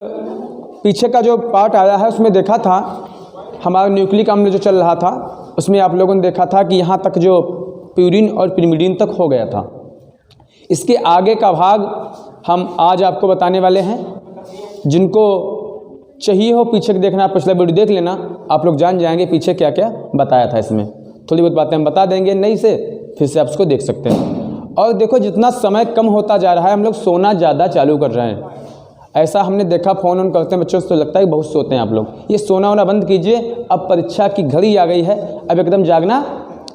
पीछे का जो पार्ट आया है उसमें देखा था हमारा न्यूक्लिक अम्ल जो चल रहा था उसमें आप लोगों ने देखा था कि यहाँ तक जो प्यूरिन और पिरिमिडीन तक हो गया था। इसके आगे का भाग हम आज आपको बताने वाले हैं। जिनको चाहिए हो पीछे देखना, पिछला वीडियो देख लेना, आप लोग जान जाएंगे पीछे क्या क्या बताया था। इसमें थोड़ी बहुत बातें हम बता देंगे, नहीं से फिर से आप उसको देख सकते हैं। और देखो जितना समय कम होता जा रहा है हम लोग सोना ज़्यादा चालू कर रहे हैं। ऐसा हमने देखा, फ़ोन ऑन करते हैं बच्चों से तो लगता है कि बहुत सोते हैं आप लोग। ये सोना वोना बंद कीजिए, अब परीक्षा की घड़ी आ गई है, अब एकदम जागना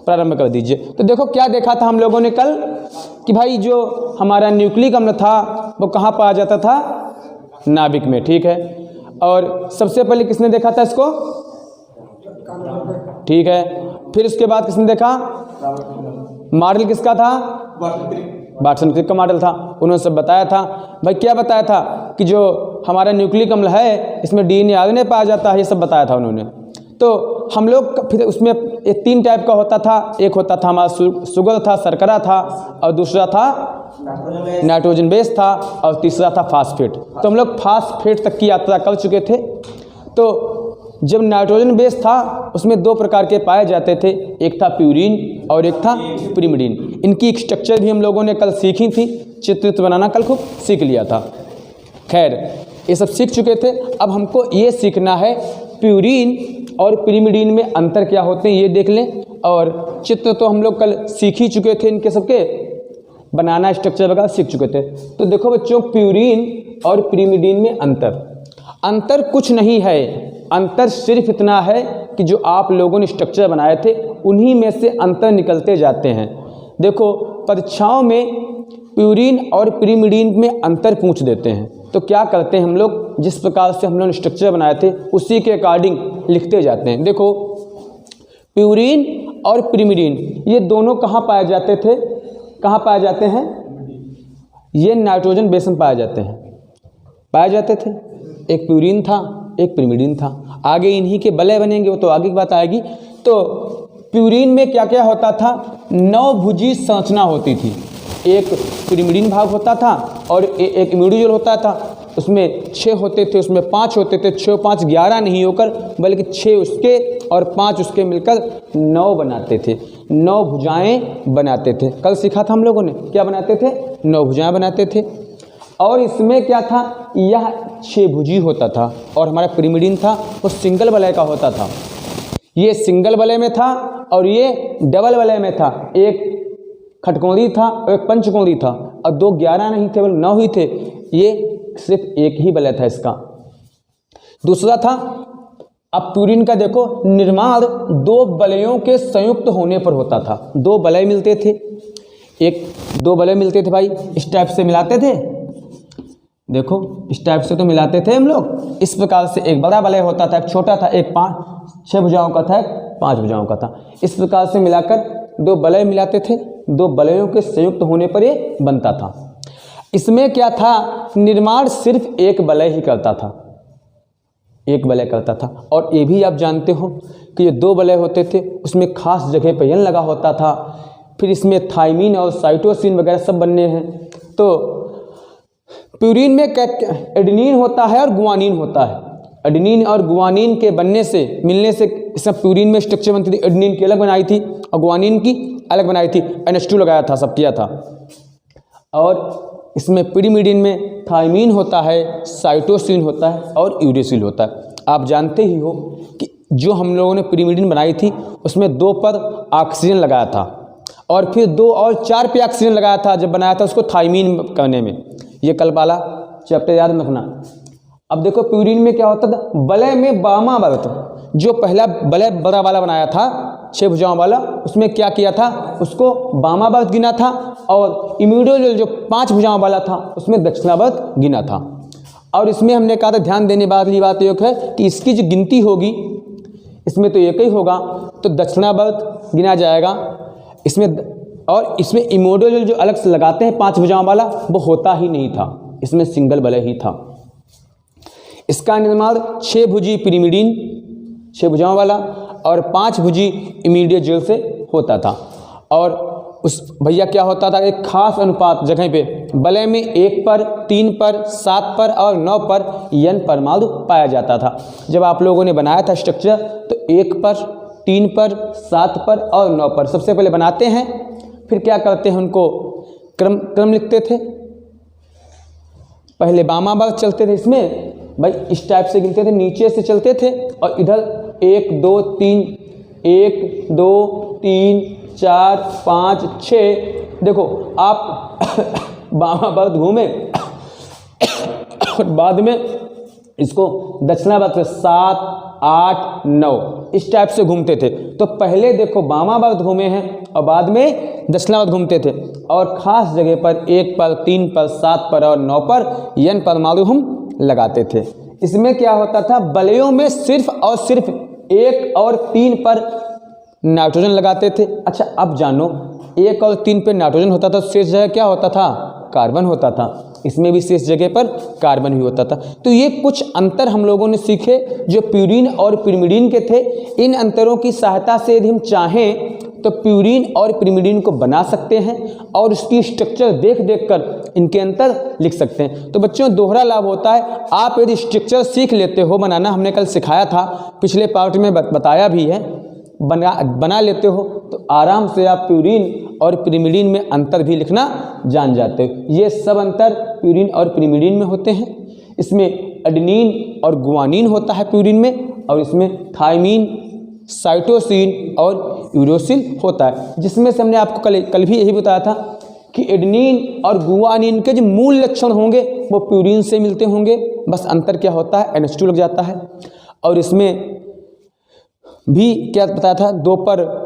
प्रारंभ कर दीजिए। तो देखो क्या देखा था हम लोगों ने कल कि भाई जो हमारा न्यूक्लिक अम्ल था वो कहाँ पाया जाता था? नाभिक में, ठीक है। और सबसे पहले किसने देखा था इसको? ठीक है। फिर उसके बाद किसने देखा? मॉडल किसका था? वाटसन क्रिक का मॉडल था। उन्होंने सब बताया था। भाई क्या बताया था कि जो हमारा न्यूक्लिक अम्ल है इसमें डीएनए आरएनए पाया जाता है, ये सब बताया था उन्होंने। तो हम लोग फिर उसमें एक 3 टाइप का होता था। एक होता था हमारा शुगर था, शर्करा था, और दूसरा था नाइट्रोजन बेस था, और तीसरा था फास्फेट। तो हम लोग फास्फेट तक की यात्रा कर चुके थे। तो जब नाइट्रोजन बेस था उसमें 2 प्रकार के पाए जाते थे, एक था प्यूरिन और एक था पिरिमिडीन। इनकी स्ट्रक्चर भी हम लोगों ने कल सीखी थी, चित्र बनाना कल खूब सीख लिया था। खैर ये सब सीख चुके थे। अब हमको ये सीखना है प्यूरिन और पिरिमिडीन में अंतर क्या होते हैं, ये देख लें। और चित्र तो हम लोग कल सीख ही चुके थे, इनके सबके बनाना स्ट्रक्चर वगैरह सीख चुके थे। तो देखो बच्चों, प्यूरिन और पिरिमिडीन में अंतर कुछ नहीं है। अंतर सिर्फ इतना है कि जो आप लोगों ने स्ट्रक्चर बनाए थे उन्हीं में से अंतर निकलते जाते हैं। देखो परीक्षाओं में प्यूरिन और पिरिमिडीन में अंतर पूछ देते हैं, तो क्या करते हैं हम लोग, जिस प्रकार से हम लोगों ने स्ट्रक्चर बनाए थे उसी के अकॉर्डिंग लिखते जाते हैं। देखो प्यूरिन और पिरिमिडीन ये दोनों कहाँ पाए जाते थे? कहाँ पाए जाते हैं? ये नाइट्रोजन बेस में पाए जाते थे। एक प्यूरिन था, एक पिरिमिडीन था। आगे इन्हीं के वलय बनेंगे, वो तो आगे की बात आएगी। तो प्यूरिन में क्या क्या होता था? 9 भुजी संरचना होती थी। एक पिरिमिडीन भाग होता था और एक इम्यूडोजल होता था। उसमें 6 होते थे, उसमें 5 होते थे। 6 5 11 नहीं होकर बल्कि 6 उसके और 5 उसके मिलकर 9 बनाते थे। 9 भुजाएं बनाते थे। कल सीखा था हम लोगों ने, क्या बनाते थे? 9 भुजाएं बनाते थे। और इसमें क्या था? यह 6 भुजी होता था। और हमारा पिरिमिडीन था वो सिंगल वलय का होता था। ये सिंगल वलय में था और ये डबल वलय में था। एक खटकोणी था और एक पंचकोणी था, और 2 11 नहीं थे बल्कि 9 ही थे। ये सिर्फ एक ही वलय था इसका। दूसरा था, अब प्यूरिन का देखो निर्माण 2 वलयों के संयुक्त होने पर होता था। 2 वलय मिलते थे, 2 वलय मिलते थे भाई, इस टाइप से मिलाते थे। देखो इस टाइप से तो मिलाते थे हम लोग। इस प्रकार से एक बड़ा वलय होता था, एक छोटा था, एक 6 भुजाओं का था, एक 5 भुजाओं का था। इस प्रकार से मिलाकर 2 वलय मिलाते थे। 2 वलयों के संयुक्त होने पर ये बनता था। इसमें क्या था? निर्माण सिर्फ एक वलय ही करता था, एक वलय करता था। और ये भी आप जानते हो कि ये 2 वलय होते थे, उसमें खास जगह पर एन लगा होता था। फिर इसमें थाइमिन और साइटोसिन वगैरह सब बनने हैं। तो प्यूरिन में एडेनिन होता है और गुआनिन होता है। एडेनिन और गुआनिन के बनने से, मिलने से इसमें प्यूरिन में स्ट्रक्चर बनती थी। एडेनिन की अलग बनाई थी और गुआनिन की अलग बनाई थी। NH2 लगाया था, सब किया था। और इसमें पिरिमिडीन में थाइमिन होता है, साइटोसिन होता है और यूरेसिल होता है। आप जानते ही हो कि जो हम लोगों ने पिरिमिडीन बनाई थी उसमें 2 पर ऑक्सीजन लगाया था और फिर 2 और 4 पे ऑक्सीजन लगाया था जब बनाया था उसको थाइमिन करने में। ये कल वाला चैप्टर याद रखना। अब देखो प्यूरिन में क्या होता था? वलय में वामावर्त, जो पहला वलय बड़ा वाला बनाया था 6 भुजाओं वाला, उसमें क्या किया था? उसको वामावर्त गिना था। और इम्यूडोजल जो 5 भुजाओं वाला था उसमें दक्षिणावर्त गिना था। और इसमें हमने कहा था ध्यान देने वाली बात एक है कि इसकी जो गिनती होगी इसमें तो एक ही होगा, तो दक्षिणावर्त गिना जाएगा इसमें। और इसमें इम्यूडोजल जो अलग से लगाते हैं 5 भुजाओं वाला वो होता ही नहीं था, इसमें सिंगल वलय ही था। इसका निर्माण 6 भुजी पिरिमिडीन 6 भुजाओं वाला और 5 भुजी इम्यूडोजल से होता था। और उस भैया क्या होता था? एक खास अनुपात जगह पे वलय में 1 पर, 3 पर, 7 पर और 9 पर N परमाणु पाया जाता था। जब आप लोगों ने बनाया था स्ट्रक्चर तो 1 पर, 3 पर, 7 पर और 9 पर सबसे पहले बनाते हैं, फिर क्या करते हैं, उनको क्रम लिखते थे। पहले वामावर्त चलते थे, इसमें भाई इस टाइप से गिनते थे, नीचे से चलते थे और इधर 1 2 3 1 2 3 4 5 6। देखो आप वामावर्त घूमे और बाद में इसको दक्षिणावर्त 7 8 9 इस टाइप से घूमते थे। तो पहले देखो वामावर्त घूमे हैं और बाद में दक्षिणावर्त घूमते थे, और खास जगह पर 1 पर, 3 पर, 7 पर और 9 पर N परमाणु हम लगाते थे। इसमें क्या होता था, वलयों में सिर्फ और सिर्फ 1 और 3 पर नाइट्रोजन लगाते थे। अच्छा अब जानो, 1 और 3 पे नाइट्रोजन होता था, शेष जगह क्या होता था, कार्बन होता था। इसमें भी शेष जगह पर कार्बन भी होता था। तो ये कुछ अंतर हम लोगों ने सीखे जो प्यूरीन और पिरिमिडीन के थे। इन अंतरों की सहायता से यदि हम चाहें तो प्यूरीन और पिरिमिडीन को बना सकते हैं और उसकी स्ट्रक्चर देख कर इनके अंतर लिख सकते हैं। तो बच्चों दोहरा लाभ होता है, आप यदि स्ट्रक्चर सीख लेते हो बनाना, हमने कल सिखाया था, पिछले पार्ट में बताया भी है, बना लेते हो तो आराम से आप प्यूरीन और पिरिमिडीन में अंतर भी लिखना जान जाते हो। ये सब अंतर प्यूरीन और पिरिमिडीन में होते हैं। इसमें एडेनिन और गुआनिन होता है प्यूरीन में, और इसमें थायमीन, साइटोसिन और यूरोसिल होता है। जिसमें से हमने आपको कल भी यही बताया था कि एडेनिन और गुआनिन के जो मूल लक्षण होंगे वो प्यूरीन से मिलते होंगे, बस अंतर क्या होता है, NH2 लग जाता है। और इसमें भी क्या बताया था, 2 पर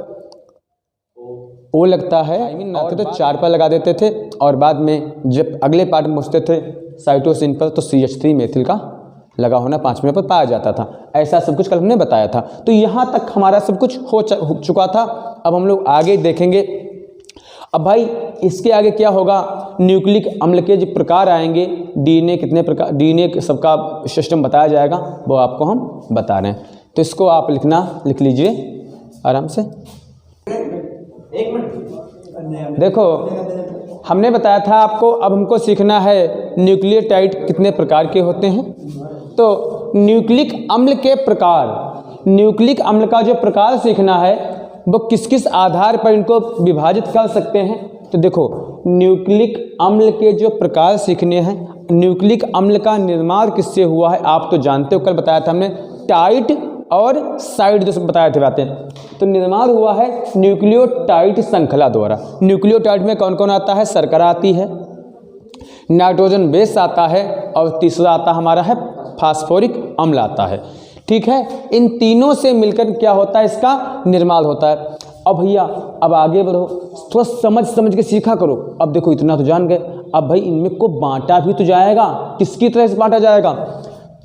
O लगता है, और तो 4 पर लगा देते थे, और बाद में जब अगले पार्ट में पहुँचते थे साइटोसिन पर तो CH3 मेथिल का लगा होना 5वें पर पाया जाता था। ऐसा सब कुछ कल हमने बताया था। तो यहाँ तक हमारा सब कुछ हो चुका था। अब हम लोग आगे देखेंगे। अब भाई इसके आगे क्या होगा, न्यूक्लिक अम्ल के जो प्रकार आएंगे, DNA कितने प्रकार, DNA सबका सिस्टम बताया जाएगा, वो आपको हम बता रहे हैं। तो इसको आप लिख लीजिए आराम से। देखो हमने बताया था आपको, अब हमको सीखना है न्यूक्लियोटाइड कितने प्रकार के होते हैं। तो न्यूक्लिक अम्ल के प्रकार, न्यूक्लिक अम्ल का जो प्रकार सीखना है वो किस किस आधार पर इनको विभाजित कर सकते हैं। तो देखो न्यूक्लिक अम्ल के जो प्रकार सीखने हैं, न्यूक्लिक अम्ल का निर्माण किससे हुआ है आप तो जानते हो, कल बताया था हमने, टाइट और साइड जो सब बताए थे बातें। तो निर्माण हुआ है न्यूक्लियोटाइड श्रृंखला द्वारा। न्यूक्लियोटाइड में कौन कौन आता है, शर्करा आती है, नाइट्रोजन बेस आता है, और तीसरा आता हमारा है फास्फोरिक अम्ल आता है। ठीक है, इन तीनों से मिलकर क्या होता है, इसका निर्माण होता है। अब भैया अब आगे बढ़ो, थोड़ा समझ के सीखा करो। अब देखो इतना तो जान गए, अब भाई इनमें को बांटा भी तो जाएगा। किसकी तरह से बांटा जाएगा,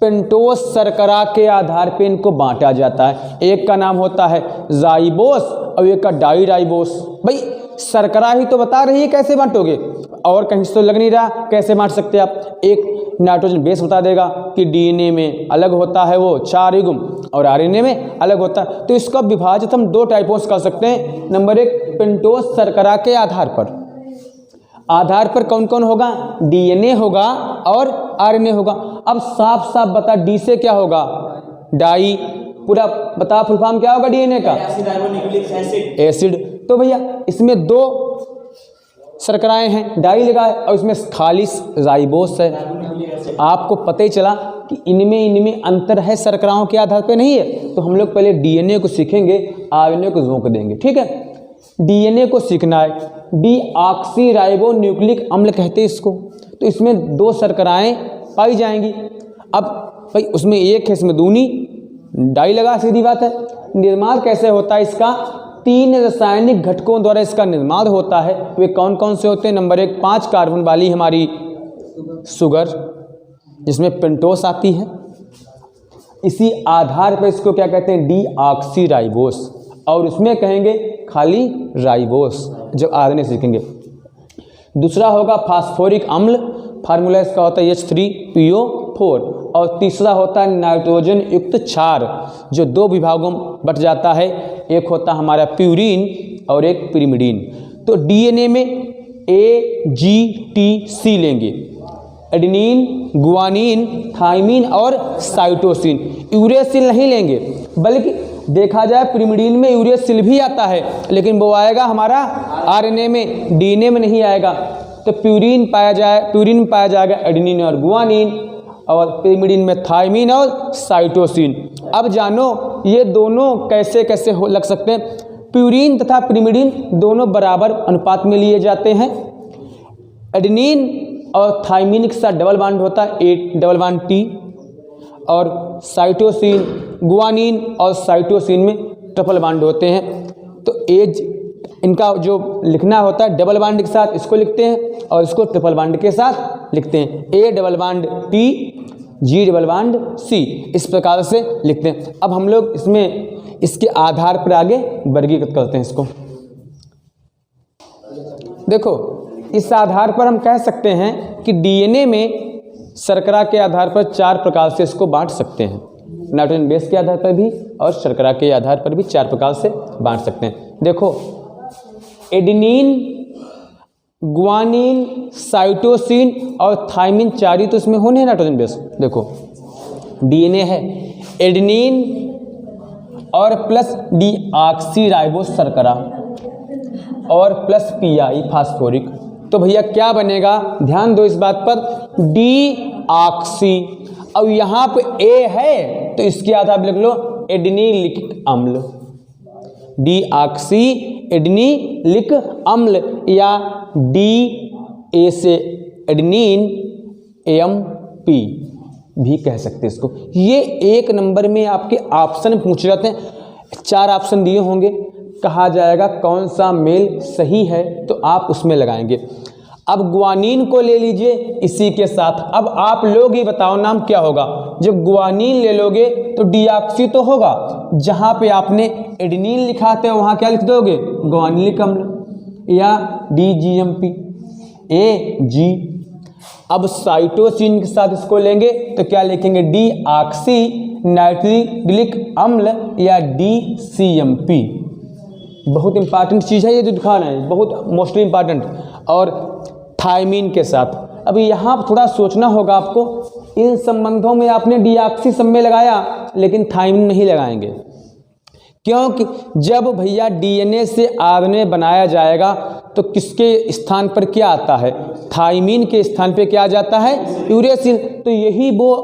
पेंटोस शर्करा के आधार पे इनको बांटा जाता है। एक का नाम होता है जाइबोस और एक का डाईराइबोस। भाई शर्करा ही तो बता रही है कैसे बांटोगे, और कहीं से तो लग नहीं रहा कैसे बांट सकते आप। एक नाइट्रोजन बेस बता देगा कि DNA में अलग होता है वो 4 युग्म और RNA में अलग होता है। तो इसका विभाजित हम 2 टाइपों से कर सकते हैं। नंबर 1 पेंटोस शर्करा के आधार पर कौन कौन होगा, DNA होगा और RNA होगा। अब साफ साफ बता, डी से क्या होगा, डाई, पूरा बता फुल फॉर्म क्या होगा DNA का, एसिड। तो भैया इसमें 2 शर्कराएं हैं, डाई लगा है, और इसमें खालिस राइबोस है। आपको पता ही चला कि इनमें अंतर है, शर्कराओं के आधार पे नहीं है। तो हम लोग पहले DNA को सीखेंगे, RNA को झोंक देंगे। ठीक है, DNA को सीखना है, डीऑक्सीराइबो न्यूक्लिक अम्ल कहते हैं इसको। तो इसमें 2 शर्कराएं पाई जाएंगी। अब भाई उसमें एक है, इसमें दूनी, डाई लगा, सीधी बात है। निर्माण कैसे होता है इसका, 3 रासायनिक घटकों द्वारा इसका निर्माण होता है। वे कौन कौन से होते हैं, नंबर 1 5 कार्बन वाली हमारी शुगर, जिसमें पेंटोस आती है। इसी आधार पर इसको क्या कहते हैं, डीऑक्सीराइबोस, और उसमें कहेंगे खाली राइबोस जब RNA सीखेंगे। दूसरा होगा फास्फोरिक अम्ल, फार्मूला इसका होता है H3PO4, और तीसरा होता है नाइट्रोजन युक्त क्षार, जो 2 विभागों में बट जाता है। एक होता हमारा प्यूरीन और एक पिरिमिडीन। तो DNA में AGTC लेंगे, एडेनिन, गुआनिन, थाइमिन और साइटोसिन। यूरेसिल नहीं लेंगे, बल्कि देखा जाए पिरिमिडीन में यूरेसिल भी आता है, लेकिन वो आएगा हमारा RNA में, DNA में नहीं आएगा। तो प्यूरिन में पाया जाएगा एडेनिन और गुआनिन, और पिरिमिडीन में थाइमिन और साइटोसिन। अब जानो ये दोनों कैसे कैसे लग सकते हैं। प्यूरिन तथा पिरिमिडीन दोनों बराबर अनुपात में लिए जाते हैं। एडेनिन और थाइमिन के साथ डबल बॉन्ड होता है, 8 डबल बॉन्ड T, और साइटोसिन, गुआनिन और साइटोसिन में ट्रिपल बॉन्ड होते हैं। तो एज इनका जो लिखना होता है डबल बॉन्ड के साथ इसको लिखते हैं, और इसको ट्रिपल बॉन्ड के साथ लिखते हैं, A double bond T, G double bond C, इस प्रकार से लिखते हैं। अब हम लोग इसमें इसके आधार पर आगे वर्गीकृत करते हैं इसको। देखो, इस आधार पर हम कह सकते हैं कि DNA में शर्करा के आधार पर 4 प्रकार से इसको बांट सकते हैं। नाइट्रोजन बेस के आधार पर भी और शर्करा के आधार पर भी 4 प्रकार से बांट सकते हैं। देखो, एडेनिन, गुआनिन, साइटोसिन और थाइमिन 4 ही तो इसमें होने हैं नाइट्रोजन बेस। देखो, DNA है एडेनिन और प्लस डीऑक्सीराइबोस शर्करा और प्लस PI फास्फोरिक। तो भैया क्या बनेगा, ध्यान दो इस बात पर, डीऑक्सी। अब यहाँ पे A है तो इसके आधार पर लिख लो एडेनिलिक अम्ल, डीऑक्सी एडेनिलिक अम्ल, या DA से एडेनिन AMP भी कह सकते हैं इसको। ये 1 नंबर में आपके ऑप्शन पूछ जाते हैं, 4 ऑप्शन दिए होंगे, कहा जाएगा कौन सा मेल सही है तो आप उसमें लगाएंगे। अब गुआनिन को ले लीजिए इसी के साथ। अब आप लोग ही बताओ नाम क्या होगा। जब गुआनिन ले लोगे तो डीऑक्सी तो होगा, जहाँ पे आपने एडेनिन लिखा था वहाँ क्या लिख दोगे, गुआनिलिक अम्ल या DGMP AG। अब साइटोसिन के साथ इसको लेंगे तो क्या लिखेंगे, डीऑक्सी नाइट्रिलिक अम्ल या DCMP। बहुत इंपॉर्टेंट चीज़ है ये जो दिखा रहे हैं, बहुत मोस्टली इंपॉर्टेंट। और थाइमिन के साथ, अभी यहाँ थोड़ा सोचना होगा आपको, इन संबंधों में आपने डीऑक्सी सब में लगाया लेकिन थाइमिन नहीं लगाएंगे, क्योंकि जब भैया DNA से RNA बनाया जाएगा तो किसके स्थान पर क्या आता है, थाइमिन के स्थान पे क्या आ जाता है, यूरेसिल। तो यही वो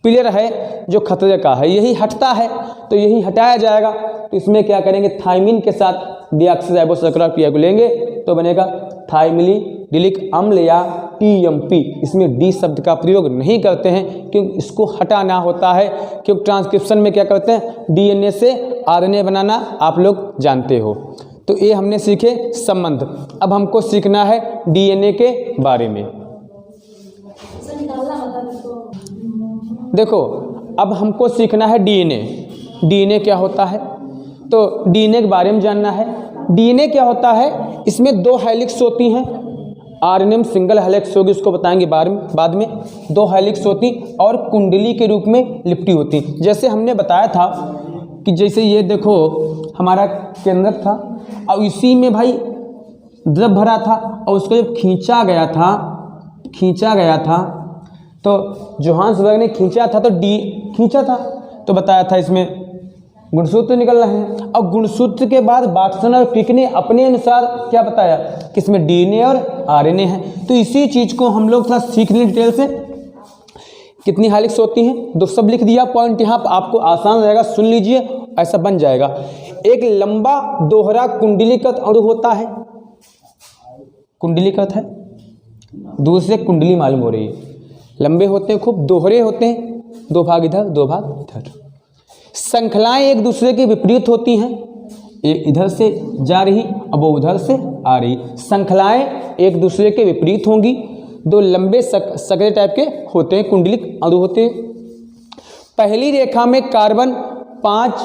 पिलर है जो खतरे का है, यही हटता है तो यही हटाया जाएगा। तो इसमें क्या करेंगे, थाइमिन के साथ डीऑक्सीराइबोस शर्करा PI को लेंगे तो बनेगा थाइमिलिडिलिक अम्ल या TMP। इसमें D शब्द का प्रयोग नहीं करते हैं क्योंकि इसको हटाना होता है, क्योंकि ट्रांसक्रिप्शन में क्या करते हैं, DNA से RNA बनाना आप लोग जानते हो। तो ये हमने सीखे संबंध। अब हमको सीखना है DNA के बारे में। देखो, अब हमको सीखना है DNA क्या होता है, तो DNA के बारे में जानना है। DNA क्या होता है, इसमें 2 हेलिक्स होती हैं, RNA में सिंगल हेलिक्स होगी, उसको बताएंगे बाद में। 2 हेलिक्स होती और कुंडली के रूप में लिपटी होती। जैसे हमने बताया था कि जैसे ये देखो हमारा केंद्र था और इसी में भाई द्रव भरा था, और उसको जब खींचा गया था तो जोहान्सबर्ग ने खींचा था तो खींचा था तो बताया था इसमें गुणसूत्र निकल रहे हैं। और गुणसूत्र के बाद वाटसन और क्रिक ने अपने अनुसार क्या बताया कि इसमें DNA और RNA है। तो इसी चीज़ को हम लोग थोड़ा सीख लें डिटेल से। कितनी हेलिक्स होती हैं, 2 सब लिख दिया पॉइंट, यहाँ पर आपको आसान रहेगा, सुन लीजिए, ऐसा बन जाएगा। एक लंबा दोहरा कुंडलीकृत अणु होता है, कुंडलीकृत है, दूसरे कुंडली मालूम हो रही है, लंबे होते हैं, खूब दोहरे होते हैं, 2 भाग इधर 2 भाग इधर। श्रृंखलाएं एक दूसरे के विपरीत होती हैं, एक इधर से जा रही अब वो उधर से आ रही। श्रृंखलाएं एक दूसरे के विपरीत होंगी, 2 लंबे सकरे टाइप के होते हैं, कुंडलिक अणु होते हैं। पहली रेखा में कार्बन 5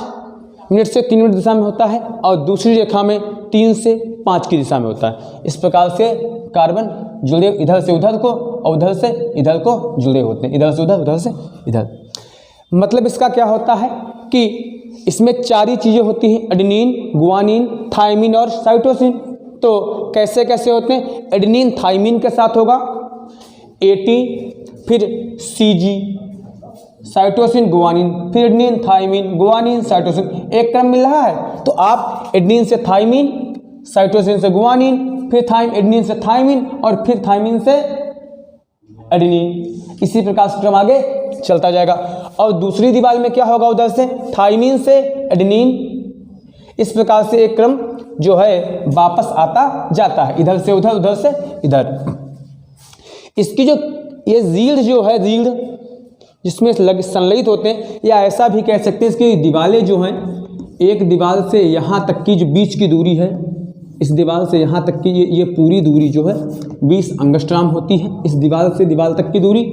मिनट से 3 मिनट दिशा में होता है और दूसरी रेखा में 3 से 5 की दिशा में होता है। इस प्रकार से कार्बन जुड़े इधर से उधर को और उधर से इधर को जुड़े होते हैं, इधर से उधर से इधर। मतलब इसका क्या होता है कि इसमें 4 ही चीज़ें होती हैं, एडेनिन, गुआनिन, थाइमिन और साइटोसिन। तो कैसे कैसे होते हैं, एडेनिन थाइमिन के साथ होगा AT, फिर CG साइटोसिन गुआनिन, फिर एडेनिन थाइमिन गुआनिन साइटोसिन, एक क्रम मिल रहा है। तो आप एडेनिन से थाइमिन, साइटोसिन से गुआनिन, फिर एडेनिन से थाइमिन और फिर थाइमिन से एडेनिन, इसी प्रकार से क्रम आगे चलता जाएगा। और दूसरी दीवार में क्या होगा, उधर से थाइमिन से एडेनिन, इस प्रकार से एक क्रम जो है वापस आता जाता है, इधर से उधर, उधर से इधर। इसकी जो ये रीढ़ जो है, रीढ़ जिसमें संलयित होते हैं, या ऐसा भी कह सकते हैं इसकी दीवारें जो हैं, एक दीवार से यहाँ तक की जो बीच की दूरी है, इस दीवार से यहाँ तक की ये पूरी दूरी जो है 20 एंगस्ट्रॉम होती है। इस दीवार से दीवार तक की दूरी,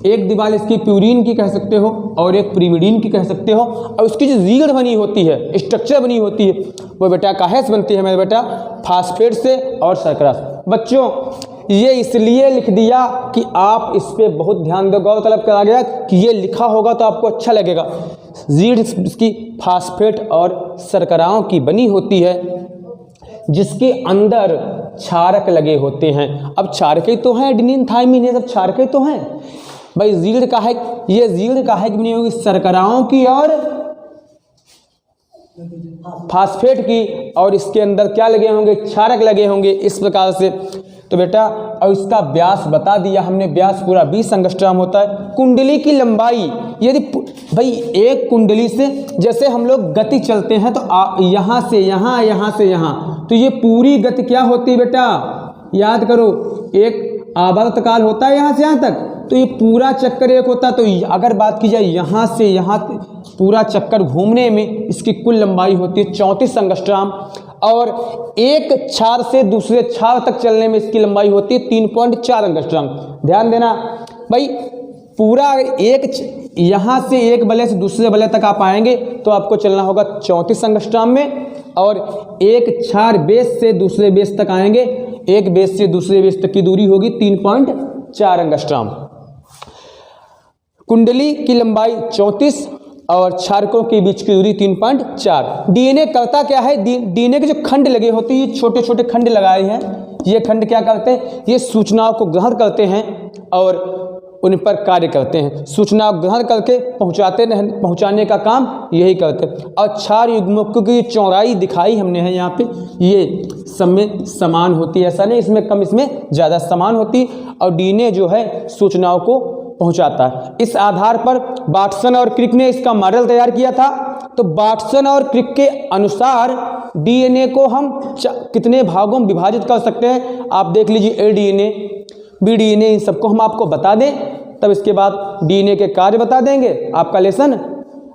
एक दीवार इसकी प्यूरिन की कह सकते हो और एक प्रीमिडीन की कह सकते हो। और उसकी जो रीढ़ बनी होती है, स्ट्रक्चर बनी होती है, वो बेटा काहे से बनती है मेरे बेटा, फास्फेट से और शर्करा से। बच्चों ये इसलिए लिख दिया कि आप इस पर बहुत ध्यान दो, गौर तलब करा गया कि ये लिखा होगा तो आपको अच्छा लगेगा। रीढ़ इसकी फास्फेट और शर्कराओं की बनी होती है, जिसके अंदर क्षारक लगे होते हैं। अब क्षारक ही तो हैं, एडेनिन थाइमिन, ये सब क्षारक ही तो हैं भाई। रीढ़ का है, ये रीढ़ का है कि बनी होगी शर्कराओं की और फास्फेट की, और इसके अंदर क्या लगे होंगे, क्षारक लगे होंगे, इस प्रकार से। तो बेटा और इसका व्यास बता दिया हमने, व्यास पूरा 20 एंगस्ट्रॉम होता है। कुंडली की लंबाई, यदि भाई एक कुंडली से जैसे हम लोग गति चलते हैं तो यहाँ से यहाँ, यहाँ से यहाँ, तो ये पूरी गति क्या होती है बेटा, याद करो, एक आवर्त काल होता है यहाँ से यहाँ तक, तो ये पूरा चक्कर एक होता है। तो अगर बात की जाए यहाँ से यहाँ पूरा चक्कर घूमने में इसकी कुल लंबाई होती है 34 एंगस्ट्रॉम, और एक क्षार से दूसरे क्षार तक चलने में इसकी लंबाई होती है 3.4 एंगस्ट्रॉम। ध्यान देना भाई, पूरा एक यहाँ से एक बल्ले से दूसरे बल्ले तक आप आएंगे तो आपको चलना होगा 34 एंगस्ट्रॉम में, और एक क्षार बेस से दूसरे बेस तक आएंगे, एक बेस से दूसरे बेस तक की दूरी होगी 3.4 एंगस्ट्रॉम। कुंडली की लंबाई 34 और क्षारकों के बीच की दूरी 3.4। डीएनए करता क्या है, डीएनए के जो खंड लगे होते हैं, ये छोटे छोटे खंड लगाए हैं, ये खंड क्या करते हैं, ये सूचनाओं को ग्रहण करते हैं और उन पर कार्य करते हैं। सूचना ग्रहण करके पहुंचाने का काम यही करते हैं। और क्षार युग्मकों की चौड़ाई दिखाई हमने है यहाँ पे, ये सब में समान होती है, ऐसा नहीं इसमें कम इसमें ज़्यादा समान होती है, और डीएनए जो है सूचनाओं को पहुंचाता है। इस आधार पर वाटसन और क्रिक ने इसका मॉडल तैयार किया था। तो वाटसन और क्रिक के अनुसार डीएनए को हम कितने भागों में विभाजित कर सकते हैं, आप देख लीजिए, ए डीएनए, बी डीएनए, इन सबको हम आपको बता दें, तब इसके बाद डीएनए के कार्य बता देंगे। आपका लेसन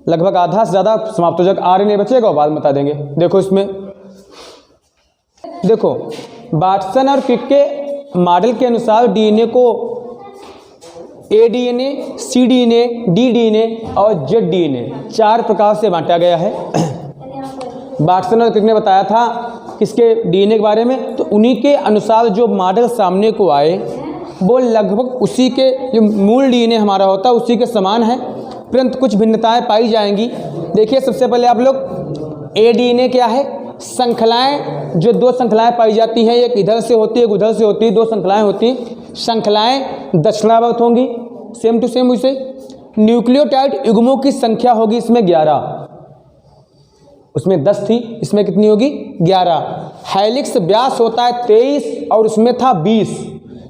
लगभग आधा से ज़्यादा समाप्त हो जाएगा, आरएनए बचेगा बाद में बता देंगे। देखो इसमें, देखो वाटसन और क्रिक के मॉडल के अनुसार डीएनए को ए डीएनए, सी डीएनए, डी डीएनए और जेड डीएनए 4 प्रकार से बांटा गया है। वाटसन और क्रिक ने बताया था किसके डीएनए के बारे में, तो उन्हीं के अनुसार जो मॉडल सामने को आए वो लगभग उसी के, जो मूल डीएनए हमारा होता है उसी के समान है, परंतु कुछ भिन्नताएं पाई जाएंगी। देखिए सबसे पहले आप लोग, ए डीएनए क्या है, श्रृंखलाएं, जो 2 श्रृंखलाएं पाई जाती हैं, एक इधर से होती है एक उधर से होती है, 2 श्रृंखलाएं होती हैं। श्रृंखलाएं दक्षिणावर्त होंगी, सेम टू सेम उसे। न्यूक्लियोटाइड युग्मों की संख्या होगी इसमें 11, उसमें 10 थी, इसमें कितनी होगी 11। हेलिक्स व्यास होता है 23 और उसमें था 20,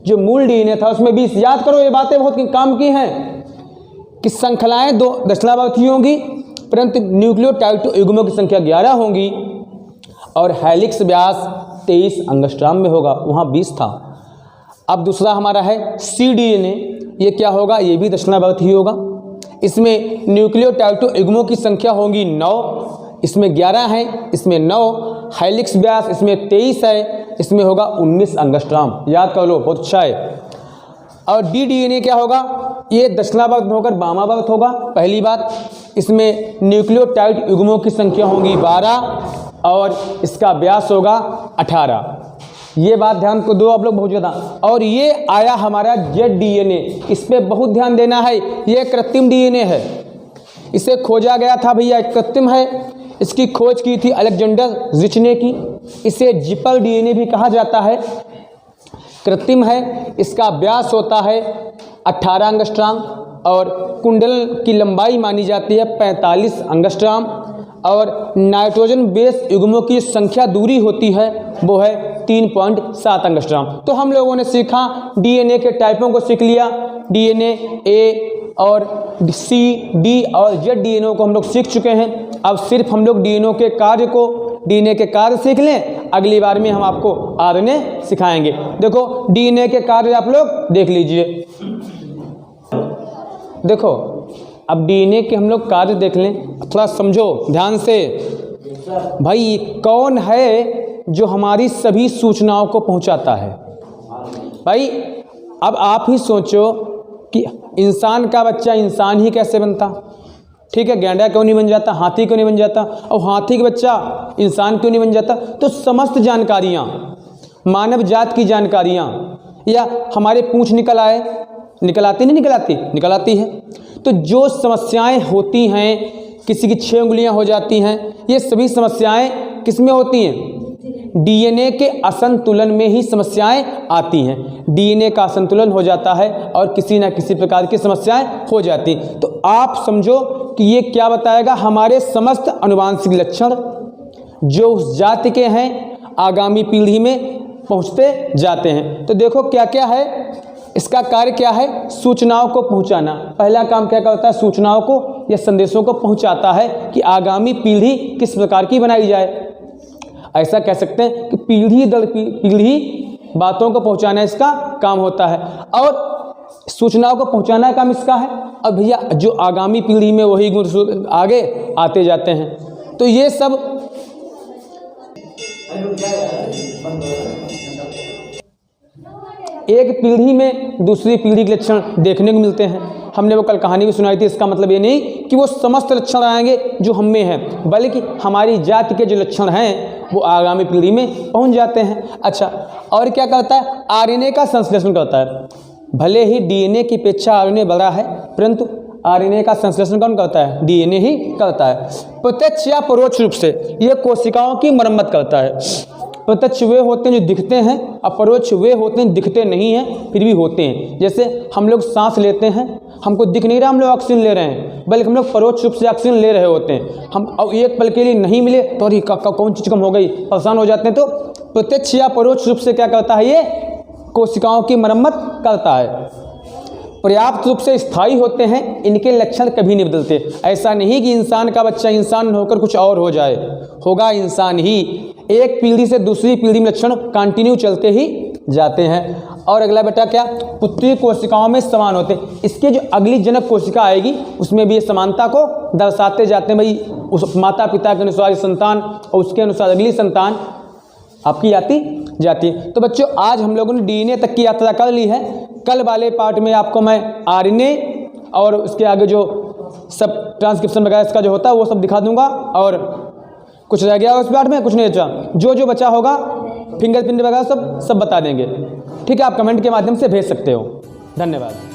जो मूल डीएनए था उसमें 20। याद करो, ये बातें बहुत काम की हैं कि श्रृंखलाएं 2 दक्षिणावर्ती होंगी, परंतु न्यूक्लियोटाइड युग्मों की संख्या 11 होंगी, और हेलिक्स व्यास 23 एंगस्ट्रॉम में होगा, वहाँ 20 था। अब दूसरा हमारा है सी डीएनए, ये क्या होगा, ये भी दक्षिणावर्ती होगा। इसमें न्यूक्लियोटाइड युग्मों की संख्या होगी 9, इसमें 11 है, इसमें 9। हेलिक्स व्यास इसमें 23 है, इसमें होगा 19 एंगस्ट्रॉम। याद कर लो, बहुत अच्छा है। और डी डीएनए क्या होगा, ये दक्षिणावर्त होकर वामावर्त होगा। पहली बात, इसमें न्यूक्लियोटाइड युग्मों की संख्या होगी 12 और इसका व्यास होगा 18। ये बात ध्यान को दो आप लोग बहुत ज़्यादा। और ये आया हमारा जेड डीएनए, इस पर बहुत ध्यान देना है। ये कृत्रिम डीएनए है, इसे खोजा गया था भैया, कृत्रिम है। इसकी खोज की थी अलेक्जेंडर रिच ने की। इसे जिपल डीएनए भी कहा जाता है। कृत्रिम है, इसका व्यास होता है 18 एंगस्ट्राम और कुंडल की लंबाई मानी जाती है 45 एंगस्ट्राम और नाइट्रोजन बेस युग्मों की संख्या दूरी होती है वो है 3.7 एंगस्ट्राम। तो हम लोगों ने सीखा डीएनए के टाइपों को सीख लिया, डीएनए ए और सी, डी और जेड डीएनए को हम लोग सीख चुके हैं। अब सिर्फ हम लोग डीएनए के कार्य सीख लें, अगली बार में हम आपको आरएनए सिखाएंगे। देखो डीएनए के कार्य आप लोग देख लीजिए। देखो अब डीएनए के हम लोग कार्य देख लें, थोड़ा समझो ध्यान से। भाई कौन है जो हमारी सभी सूचनाओं को पहुंचाता है? भाई अब आप ही सोचो कि इंसान का बच्चा इंसान ही कैसे बनता? ठीक है, गैंडा क्यों नहीं बन जाता, हाथी क्यों नहीं बन जाता, और हाथी का बच्चा इंसान क्यों नहीं बन जाता? तो समस्त जानकारियाँ, मानव जात की जानकारियाँ, या हमारे पूंछ निकल आए, निकल आती नहीं निकल आती? निकल आती है। तो जो समस्याएं होती हैं, किसी की 6 उंगलियां हो जाती हैं, ये सभी समस्याएं किस में होती हैं? डीएनए के असंतुलन में ही समस्याएं आती हैं। डीएनए का असंतुलन हो जाता है और किसी न किसी प्रकार की समस्याएं हो जाती। तो आप समझो कि ये क्या बताएगा, हमारे समस्त अनुवांशिक लक्षण जो उस जाति के हैं आगामी पीढ़ी में पहुंचते जाते हैं। तो देखो क्या क्या है, इसका कार्य क्या है? सूचनाओं को पहुंचाना। पहला काम क्या करता है? सूचनाओं को या संदेशों को पहुंचाता है कि आगामी पीढ़ी किस प्रकार की बनाई जाए। ऐसा कह सकते हैं कि पीढ़ी दर पीढ़ी बातों को पहुंचाना इसका काम होता है, और सूचनाओं को पहुंचाना का काम इसका है। और भैया जो आगामी पीढ़ी में वही गुण आगे आते जाते हैं। तो ये सब एक पीढ़ी में दूसरी पीढ़ी के लक्षण देखने को मिलते हैं। हमने वो कल कहानी भी सुनाई थी। इसका मतलब ये नहीं कि वो समस्त लक्षण आएंगे जो हम में हैं, बल्कि हमारी जाति के जो लक्षण हैं वो आगामी पीढ़ी में पहुंच जाते हैं। अच्छा, और क्या करता है? आरएनए का संश्लेषण करता है। भले ही डीएनए की अपेक्षा आरएनए बड़ा है, परंतु आरएनए का संश्लेषण कौन करता है? डीएनए ही करता है। प्रत्यक्ष या परोक्ष रूप से ये कोशिकाओं की मरम्मत करता है। प्रत्यक्ष वे होते हैं जो दिखते हैं, अपरोक्ष वे होते हैं दिखते नहीं हैं फिर भी होते हैं। जैसे हम लोग सांस लेते हैं, हमको दिख नहीं रहा हम लोग ऑक्सीजन ले रहे हैं, बल्कि हम लोग परोक्ष रूप से ऑक्सीजन ले रहे होते हैं। हम अब एक पल के लिए नहीं मिले तो अरे कौन चीज़ कम हो गई, परेशान हो जाते हैं। तो प्रत्यक्ष या परोक्ष रूप से क्या करता है? ये कोशिकाओं की मरम्मत करता है। पर्याप्त रूप से स्थायी होते हैं, इनके लक्षण कभी नहीं बदलते। ऐसा नहीं कि इंसान का बच्चा इंसान होकर कुछ और हो जाए, होगा इंसान ही। एक पीढ़ी से दूसरी पीढ़ी में लक्षण कंटिन्यू चलते ही जाते हैं। और अगला बेटा क्या? पुत्री कोशिकाओं में समान होते हैं। इसके जो अगली जनक कोशिका आएगी उसमें भी ये समानता को दर्शाते जाते हैं। भाई उस माता पिता के अनुसार संतान और उसके अनुसार अगली संतान आपकी आती जाती है। तो बच्चों आज हम लोगों ने डीएनए तक की यात्रा कर ली है। कल वाले पार्ट में आपको मैं आरएनए और उसके आगे जो सब ट्रांसक्रिप्शन वगैरह इसका जो होता है वो सब दिखा दूंगा। और कुछ रह गया उस पार्ट में? कुछ नहीं बचा। जो बचा होगा फिंगरप्रिंट वगैरह सब बता देंगे। ठीक है, आप कमेंट के माध्यम से भेज सकते हो। धन्यवाद।